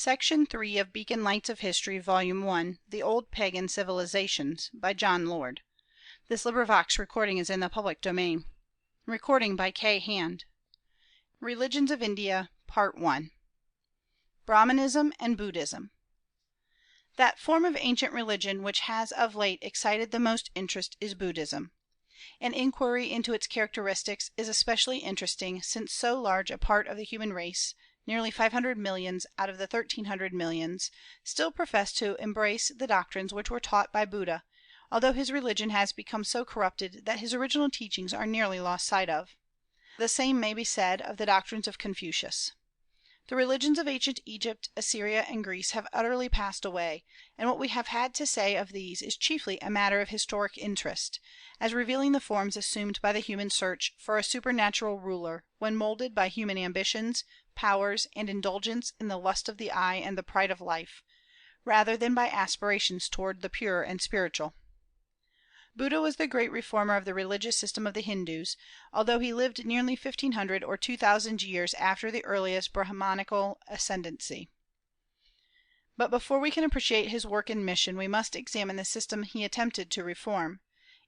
Section 3 of Beacon Lights of History, Volume 1, The Old Pagan Civilizations, by John Lord. This recording is in the public domain. Recording by K. Hand. Religions of India, Part 1. Brahmanism and Buddhism. That form of ancient religion which has of late excited the most interest is Buddhism. An inquiry into its characteristics is especially interesting, since so large a part of the human race, nearly 500 millions out of the 1,300 millions, still profess to embrace the doctrines which were taught by Buddha, although his religion has become so corrupted that his original teachings are nearly lost sight of. The same may be said of the doctrines of Confucius. The religions of ancient Egypt, Assyria, and Greece have utterly passed away, and what we have had to say of these is chiefly a matter of historic interest, as revealing the forms assumed by the human search for a supernatural ruler, when molded by human ambitions, powers, and indulgence in the lust of the eye and the pride of life, rather than by aspirations toward the pure and spiritual. Buddha was the great reformer of the religious system of the Hindus, although he lived nearly 1,500 or 2,000 years after the earliest Brahmanical ascendancy. But before we can appreciate his work and mission, we must examine the system he attempted to reform,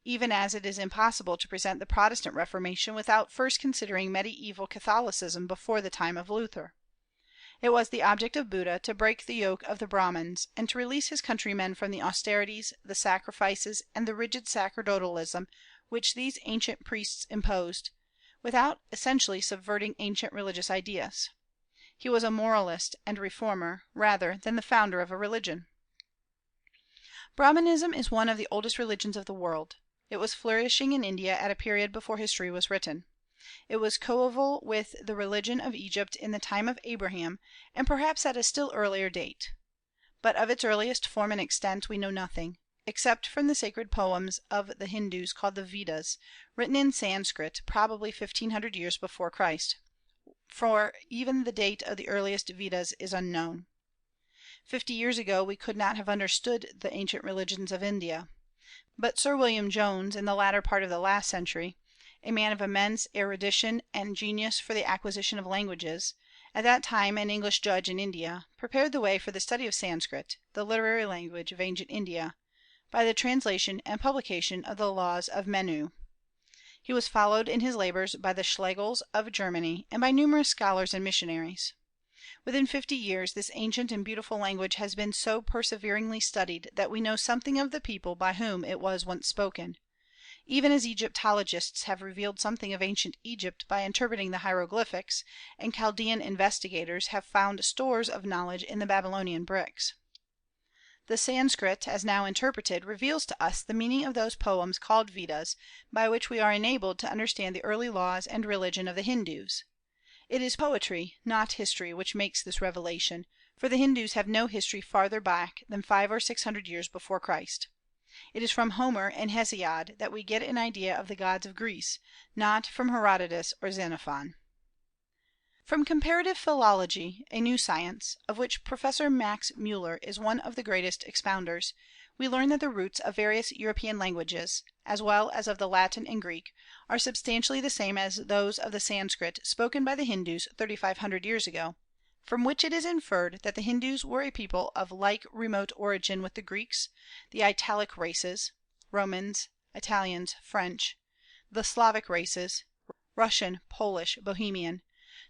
even as it is impossible to present the Protestant Reformation without first considering medieval Catholicism before the time of Luther. It was the object of Buddha to break the yoke of the Brahmins, and to release his countrymen from the austerities, the sacrifices, and the rigid sacerdotalism which these ancient priests imposed, without essentially subverting ancient religious ideas. He was a moralist and reformer, rather than the founder of a religion. Brahmanism is one of the oldest religions of the world. It was flourishing in India at a period before history was written. It was coeval with the religion of Egypt in the time of Abraham, and perhaps at a still earlier date. But of its earliest form and extent we know nothing, except from the sacred poems of the Hindus called the Vedas, written in Sanskrit probably 1,500 years before Christ, for even the date of the earliest Vedas is unknown. 50 years ago we could not have understood the ancient religions of India. But Sir William Jones, in the latter part of the last century, a man of immense erudition and genius for the acquisition of languages, at that time an English judge in India, prepared the way for the study of Sanskrit, the literary language of ancient India, by the translation and publication of the laws of Menu. He was followed in his labors by the Schlegels of Germany, and by numerous scholars and missionaries. Within 50 years this ancient and beautiful language has been so perseveringly studied that we know something of the people by whom it was once spoken, even as Egyptologists have revealed something of ancient Egypt by interpreting the hieroglyphics, and Chaldean investigators have found stores of knowledge in the Babylonian bricks. The Sanskrit, as now interpreted, reveals to us the meaning of those poems called Vedas, by which we are enabled to understand the early laws and religion of the Hindus. It is poetry, not history, which makes this revelation, for the Hindus have no history farther back than 500 or 600 years before Christ. It is from Homer and Hesiod that we get an idea of the gods of Greece, not from Herodotus or Xenophon. From comparative philology, a new science, of which Professor Max Müller is one of the greatest expounders, we learn that the roots of various European languages, as well as of the Latin and Greek, are substantially the same as those of the Sanskrit spoken by the Hindus 3,500 years ago, from which it is inferred that the Hindus were a people of like remote origin with the Greeks, the Italic races, Romans, Italians, French, the Slavic races, Russian, Polish, Bohemian,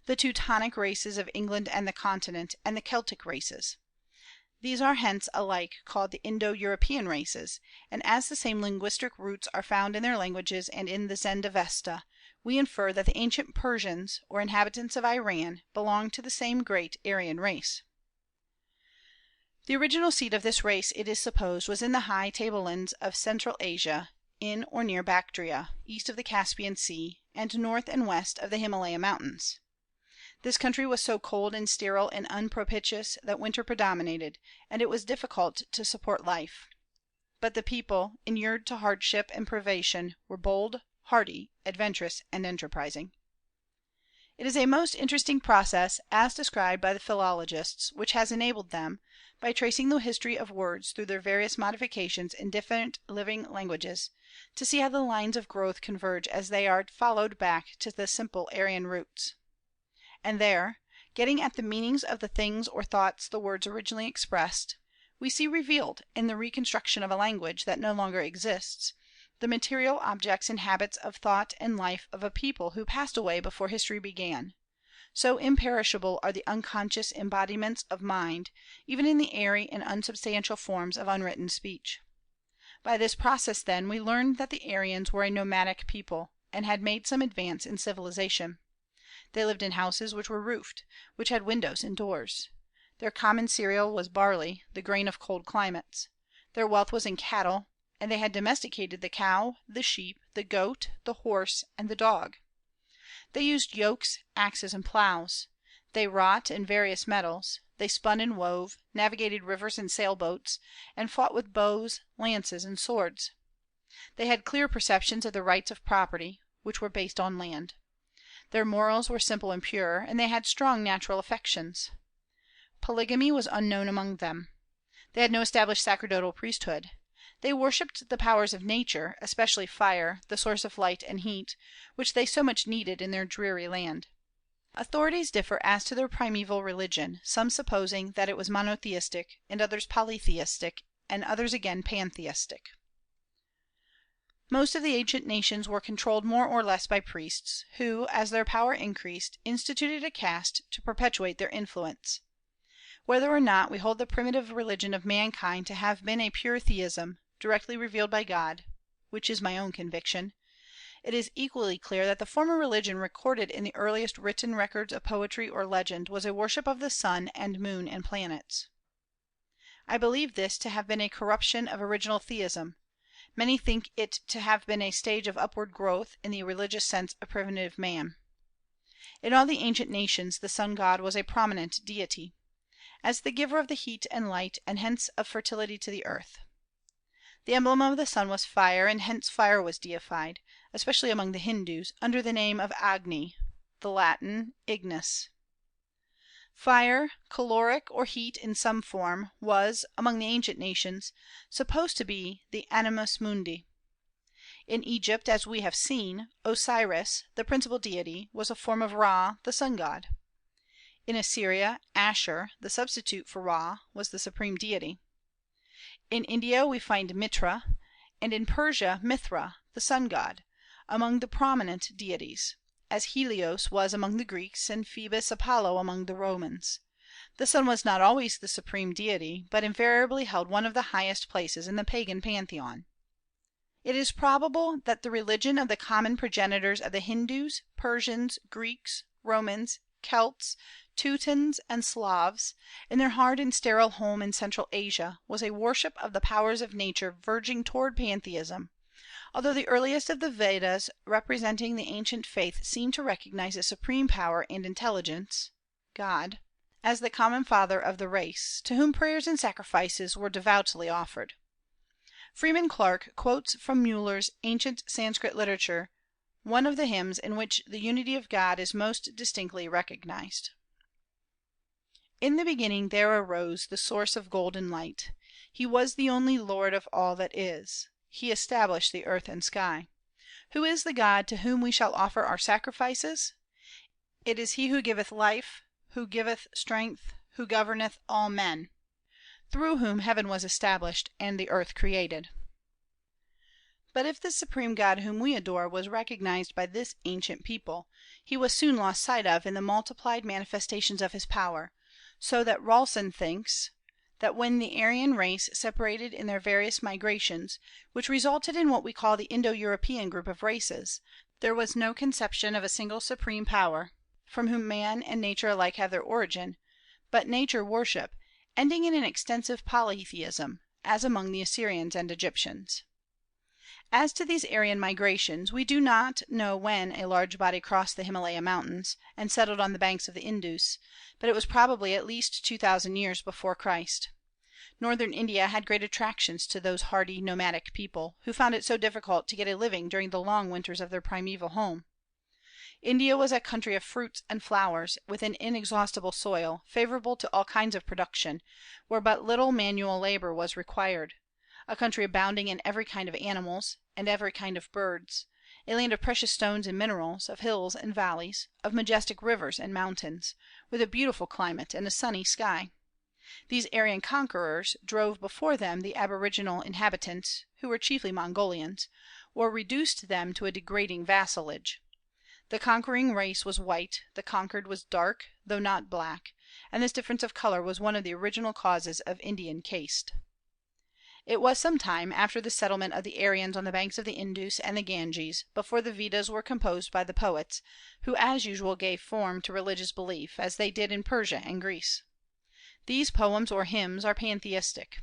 the Teutonic races of England and the Continent, and the Celtic races. These are hence alike called the Indo-European races, and as the same linguistic roots are found in their languages and in the Zend-Avesta, we infer that the ancient Persians, or inhabitants of Iran, belong to the same great Aryan race. The original seat of this race, it is supposed, was in the high tablelands of Central Asia, in or near Bactria, east of the Caspian Sea, and north and west of the Himalaya Mountains. This country was so cold and sterile and unpropitious that winter predominated, and it was difficult to support life. But the people, inured to hardship and privation, were bold, hardy, adventurous, and enterprising. It is a most interesting process, as described by the philologists, which has enabled them, by tracing the history of words through their various modifications in different living languages, to see how the lines of growth converge as they are followed back to the simple Aryan roots. And there, Getting at the meanings of the things or thoughts the words originally expressed, we see revealed, in the reconstruction of a language that no longer exists, the material objects and habits of thought and life of a people who passed away before history began. So imperishable are the unconscious embodiments of mind, even in the airy and unsubstantial forms of unwritten speech. By this process, then, we learn that the Aryans were a nomadic people, and had made some advance in civilization. They lived in houses which were roofed, which had windows and doors. Their common cereal was barley, the grain of cold climates. Their wealth was in cattle, and they had domesticated the cow, the sheep, the goat, the horse, and the dog. They used yokes, axes, and plows. They wrought in various metals. They spun and wove, navigated rivers in sailboats, and fought with bows, lances, and swords. They had clear perceptions of the rights of property, which were based on land. Their morals were simple and pure, and they had strong natural affections. Polygamy was unknown among them. They had no established sacerdotal priesthood. They worshipped the powers of nature, especially fire, the source of light and heat, which they so much needed in their dreary land. Authorities differ as to their primeval religion, some supposing that it was monotheistic, and others polytheistic, and others again pantheistic. Most of the ancient nations were controlled more or less by priests, who, as their power increased, instituted a caste to perpetuate their influence. Whether or not we hold the primitive religion of mankind to have been a pure theism, directly revealed by God, which is my own conviction, it is equally clear that the former religion recorded in the earliest written records of poetry or legend was a worship of the sun and moon and planets. I believe this to have been a corruption of original theism. Many think it to have been a stage of upward growth in the religious sense of primitive man. In all the ancient nations the sun god was a prominent deity, as the giver of the heat and light, and hence of fertility to the earth. The emblem of the sun was fire, and hence fire was deified, especially among the Hindus, under the name of Agni, the Latin ignis. Fire, caloric or heat in some form, was, among the ancient nations, supposed to be the animus mundi. In Egypt, as we have seen, Osiris, the principal deity, was a form of Ra, the sun god. In Assyria, Ashur, the substitute for Ra, was the supreme deity. In India we find Mitra, and in Persia Mithra, the sun god, among the prominent deities, as Helios was among the Greeks, and Phoebus Apollo among the Romans. The sun was not always the supreme deity, but invariably held one of the highest places in the pagan pantheon. It is probable that the religion of the common progenitors of the Hindus, Persians, Greeks, Romans, Celts, Teutons, and Slavs, in their hard and sterile home in Central Asia, was a worship of the powers of nature verging toward pantheism, although the earliest of the Vedas representing the ancient faith seem to recognize a supreme power and intelligence, God, as the common father of the race, to whom prayers and sacrifices were devoutly offered. Freeman Clarke quotes from Muller's Ancient Sanskrit Literature one of the hymns in which the unity of God is most distinctly recognized. In the beginning there arose the source of golden light. He was the only Lord of all that is. He established the earth and sky. Who is the God to whom we shall offer our sacrifices? It is he who giveth life, who giveth strength, who governeth all men, through whom heaven was established and the earth created. But if the supreme God whom we adore was recognized by this ancient people, he was soon lost sight of in the multiplied manifestations of his power, so that Rawlson thinks that when the Aryan race separated in their various migrations, which resulted in what we call the Indo-European group of races, there was no conception of a single supreme power, from whom man and nature alike have their origin, but nature worship, ending in an extensive polytheism, as among the Assyrians and Egyptians. As to these Aryan migrations, we do not know when a large body crossed the Himalaya mountains, and settled on the banks of the Indus, but it was probably at least 2000 years before Christ. Northern India had great attractions to those hardy nomadic people, who found it so difficult to get a living during the long winters of their primeval home. India was a country of fruits and flowers, with an inexhaustible soil, favorable to all kinds of production, where but little manual labor was required; a country abounding in every kind of animals, and every kind of birds, a land of precious stones and minerals, of hills and valleys, of majestic rivers and mountains, with a beautiful climate and a sunny sky. These Aryan conquerors drove before them the aboriginal inhabitants, who were chiefly Mongolians, or reduced them to a degrading vassalage. The conquering race was white, the conquered was dark, though not black, and this difference of color was one of the original causes of Indian caste. It was some time after the settlement of the Aryans on the banks of the Indus and the Ganges before the Vedas were composed by the poets, who as usual gave form to religious belief, as they did in Persia and Greece. These poems or hymns are pantheistic.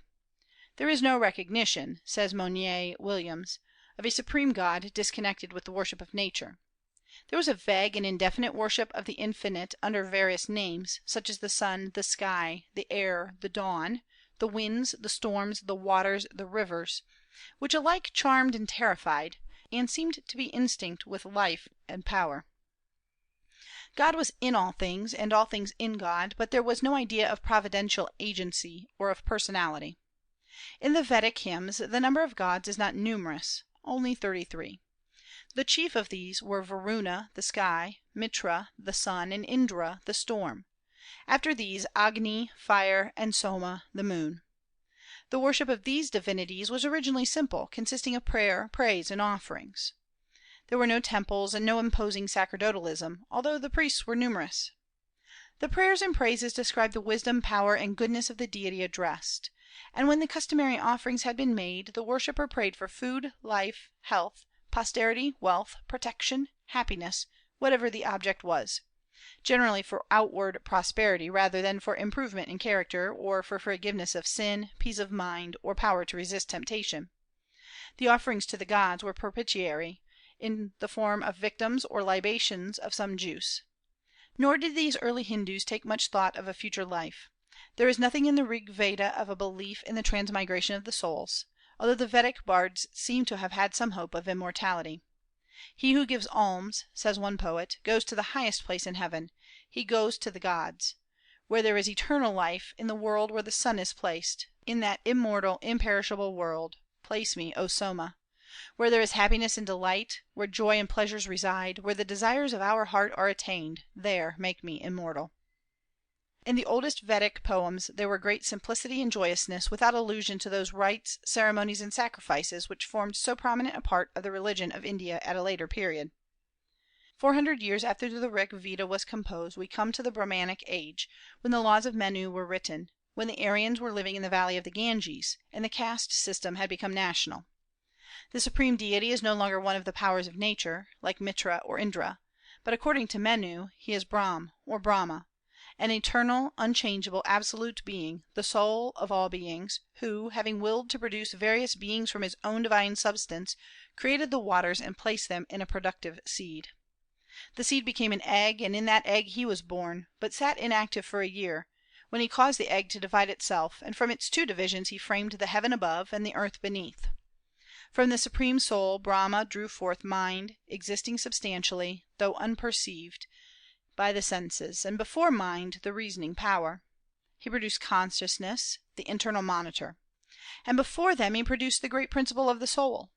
"There is no recognition," says Monier Williams, "of a supreme God disconnected with the worship of Nature. There was a vague and indefinite worship of the infinite under various names, such as the sun, the sky, the air, the dawn, the winds, the storms, the waters, the rivers, which alike charmed and terrified, and seemed to be instinct with life and power. God was in all things, and all things in God, but there was no idea of providential agency or of personality. In the Vedic hymns the number of gods is not numerous, only 33. The chief of these were Varuna, the sky; Mitra, the sun; and Indra, the storm. After these, Agni, fire; and Soma, the moon. The worship of these divinities was originally simple, consisting of prayer, praise, and offerings. There were no temples and no imposing sacerdotalism, although the priests were numerous. The prayers and praises described the wisdom, power, and goodness of the deity addressed; and when the customary offerings had been made, the worshipper prayed for food, life, health, posterity, wealth, protection, happiness, whatever the object was, generally for outward prosperity rather than for improvement in character, or for forgiveness of sin, peace of mind, or power to resist temptation. The offerings to the gods were propitiatory, in the form of victims or libations of some juice. Nor did these early Hindus take much thought of a future life. There is nothing in the Rig Veda of a belief in the transmigration of the souls, although the Vedic bards seem to have had some hope of immortality. "He who gives alms," says one poet, "goes to the highest place in heaven; he goes to the gods. Where there is eternal life, in the world where the sun is placed, in that immortal, imperishable world, place me, O Soma. Where there is happiness and delight, where joy and pleasures reside, where the desires of our heart are attained, there make me immortal." In the oldest Vedic poems there were great simplicity and joyousness, without allusion to those rites, ceremonies, and sacrifices which formed so prominent a part of the religion of India at a later period. 400 years after the Rig Veda was composed, we come to the Brahmanic age, when the laws of Menu were written, when the Aryans were living in the valley of the Ganges, and the caste system had become national. The supreme deity is no longer one of the powers of nature, like Mitra or Indra, but according to Menu he is Brahm, or Brahma, an eternal, unchangeable, absolute being, the soul of all beings, who, having willed to produce various beings from his own divine substance, created the waters and placed them in a productive seed. The seed became an egg, and in that egg he was born, but sat inactive for a year, when he caused the egg to divide itself, and from its two divisions he framed the heaven above and the earth beneath. From the supreme soul Brahma drew forth mind, existing substantially, though unperceived by the senses, and before mind the reasoning power. He produced consciousness, the internal monitor. And before them he produced the great principle of the soul.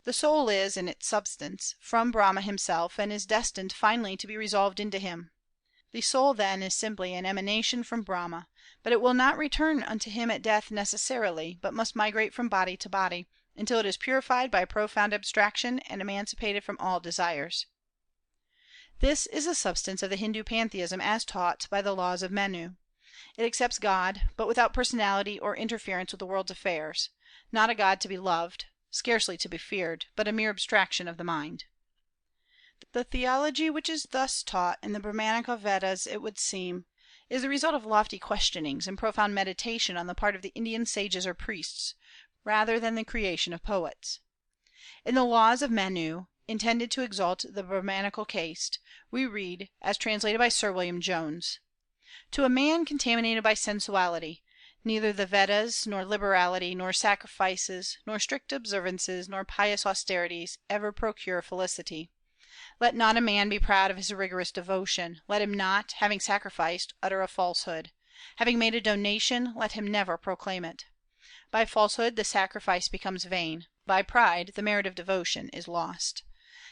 The soul is, in its substance, from Brahma himself, and is destined finally to be resolved into him. The soul then is simply an emanation from Brahma, but it will not return unto him at death necessarily, but must migrate from body to body, until it is purified by profound abstraction and emancipated from all desires. This is the substance of the Hindu pantheism as taught by the laws of Menu. It accepts God, but without personality or interference with the world's affairs; not a God to be loved, scarcely to be feared, but a mere abstraction of the mind. The theology which is thus taught in the Brahmanical Vedas, it would seem, is the result of lofty questionings and profound meditation on the part of the Indian sages or priests, rather than the creation of poets. In the laws of Menu, intended to exalt the Brahmanical caste, we read, as translated by Sir William Jones: "To a man contaminated by sensuality, neither the Vedas, nor liberality, nor sacrifices, nor strict observances, nor pious austerities ever procure felicity. Let not a man be proud of his rigorous devotion; let him not, having sacrificed, utter a falsehood; having made a donation, let him never proclaim it. By falsehood the sacrifice becomes vain; by pride the merit of devotion is lost.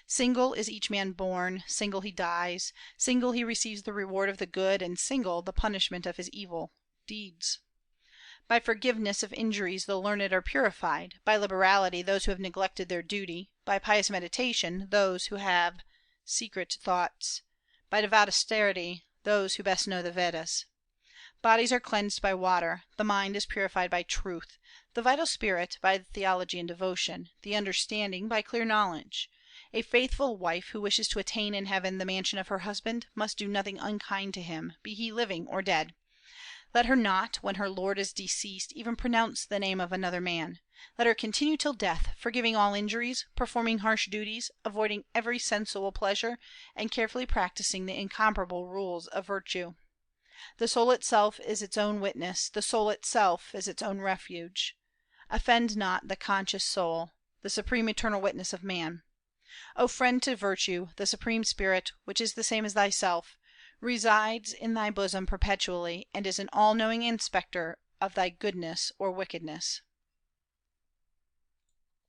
Single is each man born, single he dies, single he receives the reward of the good, and single the punishment of his evil deeds. By forgiveness of injuries the learned are purified; by liberality those who have neglected their duty; by pious meditation those who have secret thoughts; by devout austerity those who best know the Vedas. Bodies are cleansed by water; the mind is purified by truth; the vital spirit by theology and devotion; the understanding by clear knowledge. A faithful wife who wishes to attain in heaven the mansion of her husband must do nothing unkind to him, be he living or dead. Let her not, when her lord is deceased, even pronounce the name of another man. Let her continue till death, forgiving all injuries, performing harsh duties, avoiding every sensual pleasure, and carefully practising the incomparable rules of virtue. The soul itself is its own witness; the soul itself is its own refuge. Offend not the conscious soul, the supreme eternal witness of man. O friend to virtue, the supreme spirit, which is the same as thyself, resides in thy bosom perpetually, and is an all knowing inspector of thy goodness or wickedness.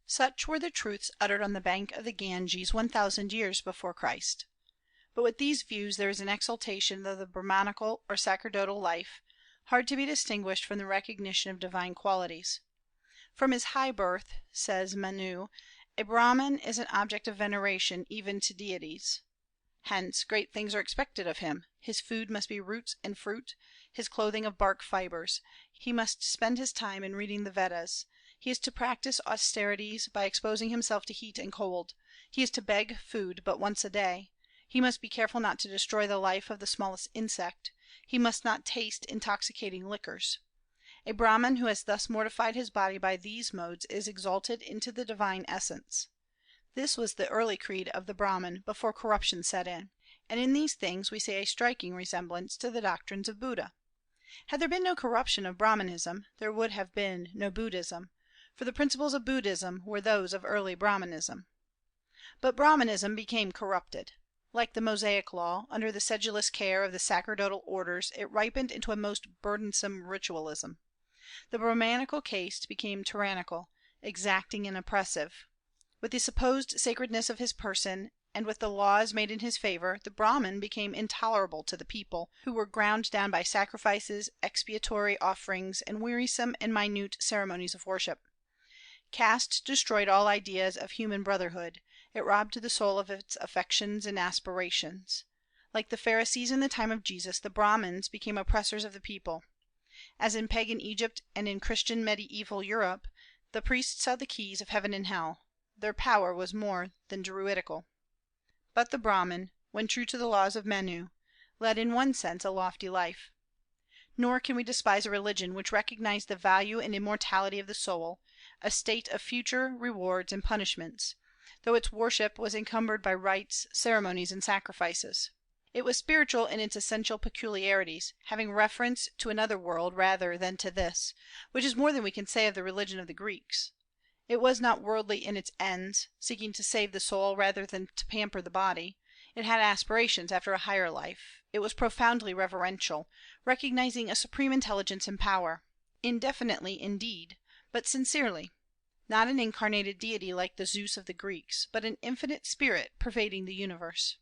Such were the truths uttered on the bank of the Ganges 1000 years before Christ. But with these views there is an exaltation of the Brahmanical or sacerdotal life, hard to be distinguished from the recognition of divine qualities. From his high birth, says Manu, a Brahman is an object of veneration even to deities. Hence great things are expected of him: his food must be roots and fruit, his clothing of bark fibers; he must spend his time in reading the Vedas; he is to practise austerities by exposing himself to heat and cold; he is to beg food but once a day; he must be careful not to destroy the life of the smallest insect; he must not taste intoxicating liquors. A Brahman who has thus mortified his body by these modes is exalted into the divine essence. This was the early creed of the Brahman, before corruption set in; and in these things we see a striking resemblance to the doctrines of Buddha. Had there been no corruption of Brahmanism, there would have been no Buddhism, for the principles of Buddhism were those of early Brahmanism. But Brahmanism became corrupted. Like the Mosaic law, under the sedulous care of the sacerdotal orders it ripened into a most burdensome ritualism. The Brahmanical caste became tyrannical, exacting, and oppressive. With the supposed sacredness of his person, and with the laws made in his favor, the Brahman became intolerable to the people, who were ground down by sacrifices, expiatory offerings, and wearisome and minute ceremonies of worship. Caste destroyed all ideas of human brotherhood; it robbed the soul of its affections and aspirations. Like the Pharisees in the time of Jesus, the Brahmans became oppressors of the people. As in pagan Egypt and in Christian mediaeval Europe, the priests held the keys of heaven and hell; their power was more than druidical. But the Brahman, when true to the laws of Manu, led in one sense a lofty life. Nor can we despise a religion which recognized the value and immortality of the soul, a state of future rewards and punishments, though its worship was encumbered by rites, ceremonies, and sacrifices. It was spiritual in its essential peculiarities, having reference to another world rather than to this, which is more than we can say of the religion of the Greeks. It was not worldly in its ends, seeking to save the soul rather than to pamper the body; it had aspirations after a higher life; it was profoundly reverential, recognizing a supreme intelligence and power, indefinitely indeed, but sincerely; not an incarnated deity like the Zeus of the Greeks, but an infinite spirit pervading the universe.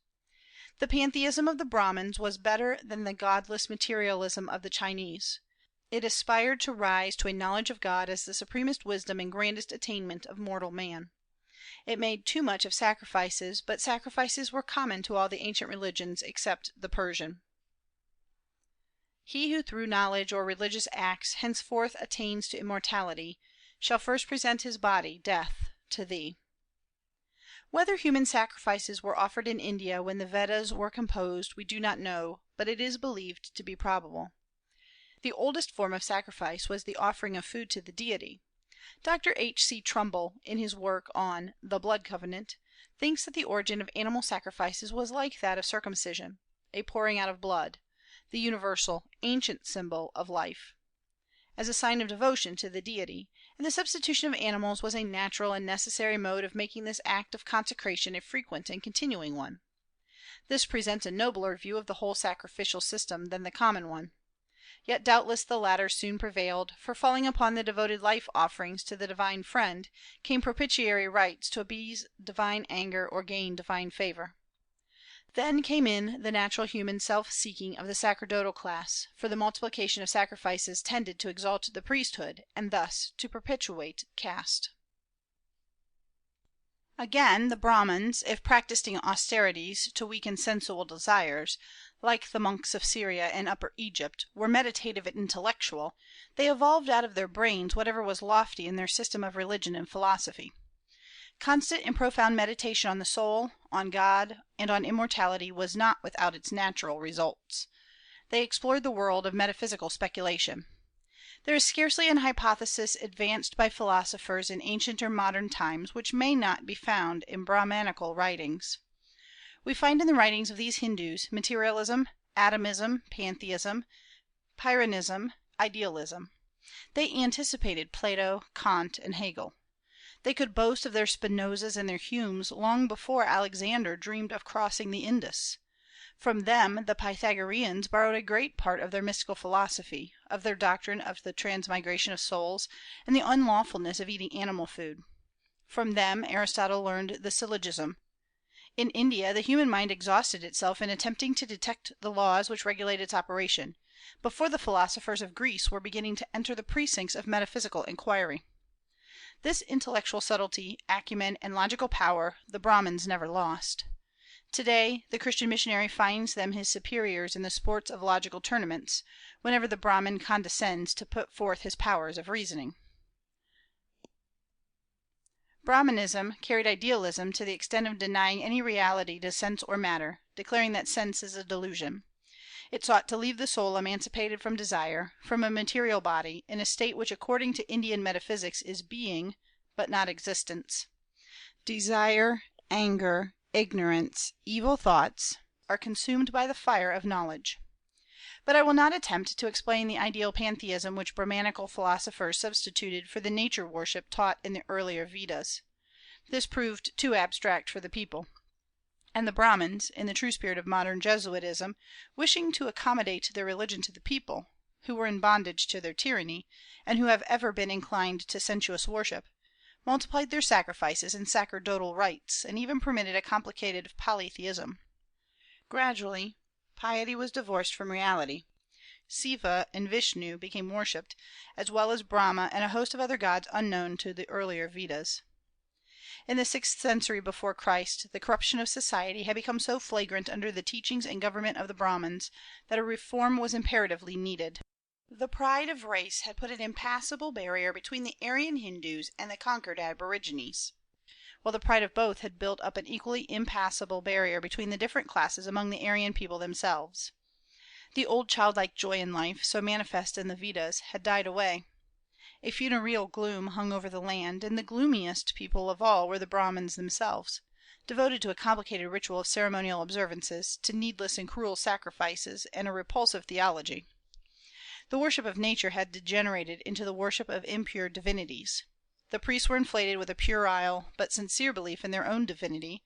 The pantheism of the Brahmans was better than the godless materialism of the Chinese. It aspired to rise to a knowledge of God as the supremest wisdom and grandest attainment of mortal man. It made too much of sacrifices, but sacrifices were common to all the ancient religions except the Persian. He who through knowledge or religious acts henceforth attains to immortality shall first present his body, death, to thee. Whether human sacrifices were offered in India when the Vedas were composed we do not know, but it is believed to be probable. The oldest form of sacrifice was the offering of food to the deity. Dr. H.C. Trumbull, in his work on "The Blood Covenant," thinks that the origin of animal sacrifices was like that of circumcision, a pouring out of blood, the universal, ancient symbol of life, as a sign of devotion to the deity, and the substitution of animals was a natural and necessary mode of making this act of consecration a frequent and continuing one. This presents a nobler view of the whole sacrificial system than the common one. Yet doubtless the latter soon prevailed, for falling upon the devoted life offerings to the divine Friend came propitiatory rites to appease divine anger or gain divine favor. Then came in the natural human self seeking of the sacerdotal class, for the multiplication of sacrifices tended to exalt the priesthood, and thus to perpetuate caste. Again, the Brahmans, if practicing austerities to weaken sensual desires, like the monks of Syria and Upper Egypt, were meditative and intellectual, they evolved out of their brains whatever was lofty in their system of religion and philosophy. Constant and profound meditation on the soul, on God, and on immortality was not without its natural results. They explored the world of metaphysical speculation. There is scarcely an hypothesis advanced by philosophers in ancient or modern times which may not be found in Brahmanical writings. We find in the writings of these Hindus materialism, atomism, pantheism, perennialism, idealism. They anticipated Plato, Kant, and Hegel. They could boast of their Spinozas and their Humes long before Alexander dreamed of crossing the Indus. From them the Pythagoreans borrowed a great part of their mystical philosophy, of their doctrine of the transmigration of souls, and the unlawfulness of eating animal food. From them Aristotle learned the syllogism. In India the human mind exhausted itself in attempting to detect the laws which regulate its operation, before the philosophers of Greece were beginning to enter the precincts of metaphysical inquiry. This intellectual subtlety, acumen, and logical power the Brahmins never lost. Today the Christian missionary finds them his superiors in the sports of logical tournaments, whenever the Brahmin condescends to put forth his powers of reasoning. Brahmanism carried idealism to the extent of denying any reality to sense or matter, declaring that sense is a delusion. It sought to leave the soul emancipated from desire, from a material body, in a state which according to Indian metaphysics is being, but not existence. Desire, anger, ignorance, evil thoughts, are consumed by the fire of knowledge. But I will not attempt to explain the ideal pantheism which Brahmanical philosophers substituted for the nature worship taught in the earlier Vedas. This proved too abstract for the people. And the Brahmins, in the true spirit of modern Jesuitism, wishing to accommodate their religion to the people, who were in bondage to their tyranny, and who have ever been inclined to sensuous worship, multiplied their sacrifices and sacerdotal rites, and even permitted a complicated polytheism. Gradually, piety was divorced from reality. Siva and Vishnu became worshipped, as well as Brahma and a host of other gods unknown to the earlier Vedas. In the 6th century before Christ, the corruption of society had become so flagrant under the teachings and government of the Brahmins that a reform was imperatively needed. The pride of race had put an impassable barrier between the Aryan Hindus and the conquered aborigines, while the pride of both had built up an equally impassable barrier between the different classes among the Aryan people themselves. The old childlike joy in life, so manifest in the Vedas, had died away. A funereal gloom hung over the land, and the gloomiest people of all were the Brahmins themselves, devoted to a complicated ritual of ceremonial observances, to needless and cruel sacrifices, and a repulsive theology. The worship of nature had degenerated into the worship of impure divinities. The priests were inflated with a puerile but sincere belief in their own divinity,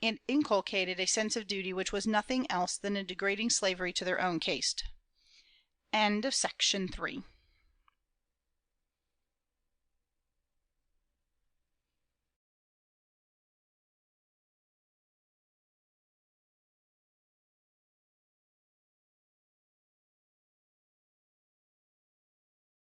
and inculcated a sense of duty which was nothing else than a degrading slavery to their own caste. End of section 3.